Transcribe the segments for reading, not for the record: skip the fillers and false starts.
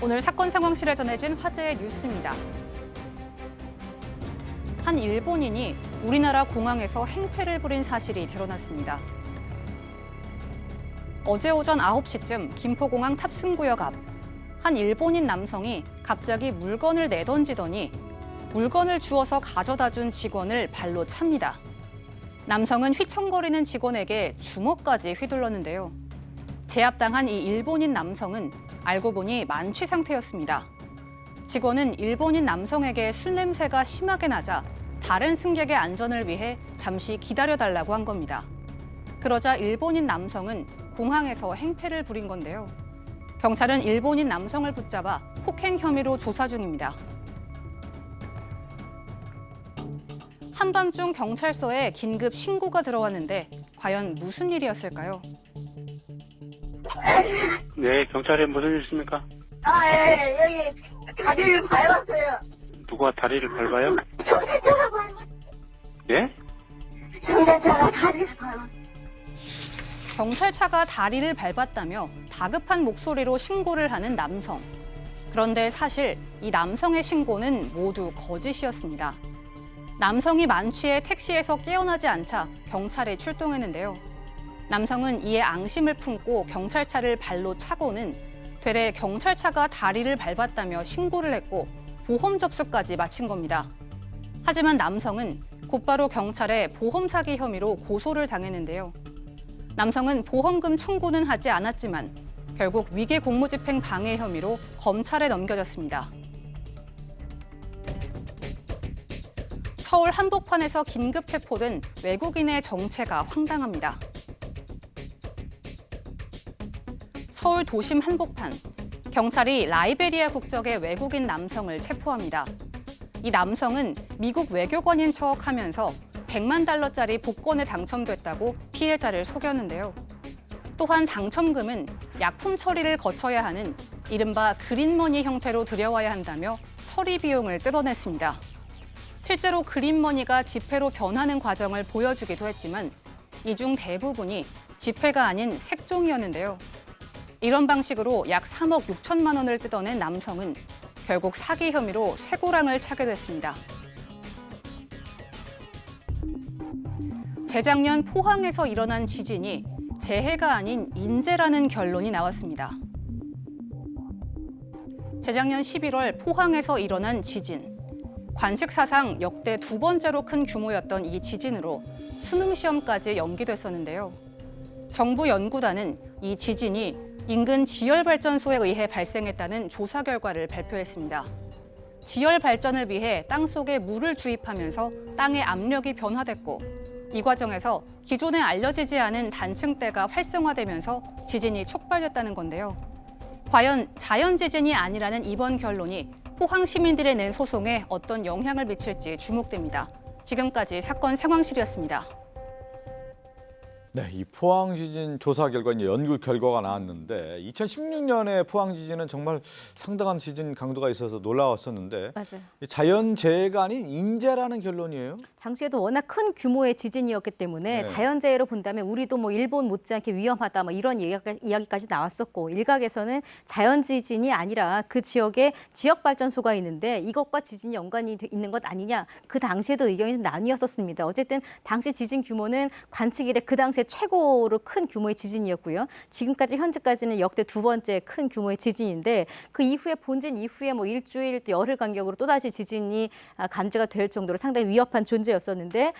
오늘 사건 상황실에 전해진 화제의 뉴스입니다. 한 일본인이 우리나라 공항에서 행패를 부린 사실이 드러났습니다. 어제 오전 9시쯤 김포공항 탑승구역 앞, 한 일본인 남성이 갑자기 물건을 내던지더니 물건을 주워서 가져다 준 직원을 발로 찹니다. 남성은 휘청거리는 직원에게 주먹까지 휘둘렀는데요. 제압당한 이 일본인 남성은 알고 보니 만취 상태였습니다. 직원은 일본인 남성에게 술 냄새가 심하게 나자 다른 승객의 안전을 위해 잠시 기다려달라고 한 겁니다. 그러자 일본인 남성은 공항에서 행패를 부린 건데요. 경찰은 일본인 남성을 붙잡아 폭행 혐의로 조사 중입니다. 한밤중 경찰서에 긴급 신고가 들어왔는데 과연 무슨 일이었을까요? 네, 경찰에 무슨 일 있습니까? 예, 여기 다리를 밟았어요. 누가 다리를 밟아요? 경찰차가 밟았어요. 예? 경찰차가 다리를 밟았어요. 경찰차가 다리를 밟았다며 다급한 목소리로 신고를 하는 남성. 그런데 사실 이 남성의 신고는 모두 거짓이었습니다. 남성이 만취해 택시에서 깨어나지 않자 경찰에 출동했는데요. 남성은 이에 앙심을 품고 경찰차를 발로 차고는 되레 경찰차가 다리를 밟았다며 신고를 했고 보험 접수까지 마친 겁니다. 하지만 남성은 곧바로 경찰에 보험 사기 혐의로 고소를 당했는데요. 남성은 보험금 청구는 하지 않았지만 결국 위계 공무집행 방해 혐의로 검찰에 넘겨졌습니다. 서울 한복판에서 긴급 체포된 외국인의 정체가 황당합니다. 서울 도심 한복판, 경찰이 라이베리아 국적의 외국인 남성을 체포합니다. 이 남성은 미국 외교관인 척하면서 100만 달러짜리 복권에 당첨됐다고 피해자를 속였는데요. 또한 당첨금은 약품 처리를 거쳐야 하는 이른바 그린머니 형태로 들여와야 한다며 처리 비용을 뜯어냈습니다. 실제로 그린머니가 지폐로 변하는 과정을 보여주기도 했지만 이 중 대부분이 지폐가 아닌 색종이었는데요. 이런 방식으로 약 3억 6천만 원을 뜯어낸 남성은 결국 사기 혐의로 쇠고랑을 차게 됐습니다. 재작년 포항에서 일어난 지진이 재해가 아닌 인재라는 결론이 나왔습니다. 재작년 11월 포항에서 일어난 지진. 관측 사상 역대 두 번째로 큰 규모였던 이 지진으로 수능 시험까지 연기됐었는데요. 정부 연구단은 이 지진이 인근 지열발전소에 의해 발생했다는 조사 결과를 발표했습니다. 지열 발전을 위해 땅속에 물을 주입하면서 땅의 압력이 변화됐고 이 과정에서 기존에 알려지지 않은 단층대가 활성화되면서 지진이 촉발됐다는 건데요. 과연 자연 지진이 아니라는 이번 결론이 포항 시민들이 낸 소송에 어떤 영향을 미칠지 주목됩니다. 지금까지 사건 상황실이었습니다. 네, 이 포항 지진 조사 결과 이제 연구 결과가 나왔는데 2016년에 포항 지진은 정말 상당한 지진 강도가 있어서 놀라웠었는데 맞아요. 자연재해가 아닌 인재라는 결론이에요. 당시에도 워낙 큰 규모의 지진이었기 때문에 네. 자연재해로 본다면 우리도 뭐 일본 못지않게 위험하다 뭐 이런 이야기까지 나왔었고 일각에서는 자연지진이 아니라 그 지역에 지역발전소가 있는데 이것과 지진이 연관이 있는 것 아니냐 그 당시에도 의견이 좀 나뉘었었습니다. 어쨌든 당시 지진 규모는 관측 이래 그 당시에 최고로 큰 규모의 지진이었고요. 지금까지 현재까지는 역대 두 번째 큰 규모의 지진인데 그 이후에 본진 이후에 뭐 일주일 또 열흘 간격으로 또다시 지진이 감지가 될 정도로 상당히 위협한 존재였었는데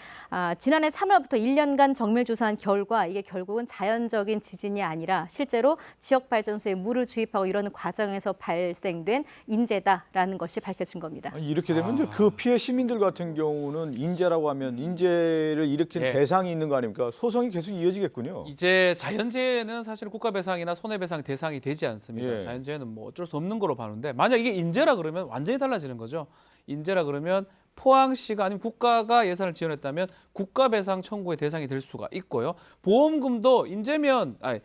지난해 3월부터 1년간 정밀 조사한 결과 이게 결국은 자연적인 지진이 아니라 실제로 지역 발전소에 물을 주입하고 이러는 과정에서 발생된 인재다라는 것이 밝혀진 겁니다. 이렇게 되면 이제 그 피해 시민들 같은 경우는 인재라고 하면 인재를 일으킨 대상이 있는 거 아닙니까? 소송이 계속 이어지겠군요. 이제 자연재해는 사실 국가배상이나 손해배상 대상이 되지 않습니다. 예. 자연재해는 뭐 어쩔 수 없는 거로 봐는데 만약 이게 인재라 그러면 완전히 달라지는 거죠. 인재라 그러면 포항시가 아니면 국가가 예산을 지원했다면 국가배상 청구의 대상이 될 수가 있고요. 보험금도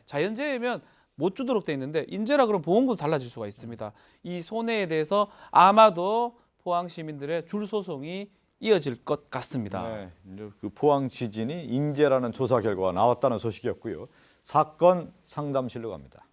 자연재해면 못 주도록 돼 있는데 인재라 그러면 보험금도 달라질 수가 있습니다. 이 손해에 대해서 아마도 포항 시민들의 줄 소송이 이어질 것 같습니다. 네, 이제 그 포항 지진이 인재라는 조사 결과가 나왔다는 소식이었고요. 사건 상담실로 갑니다.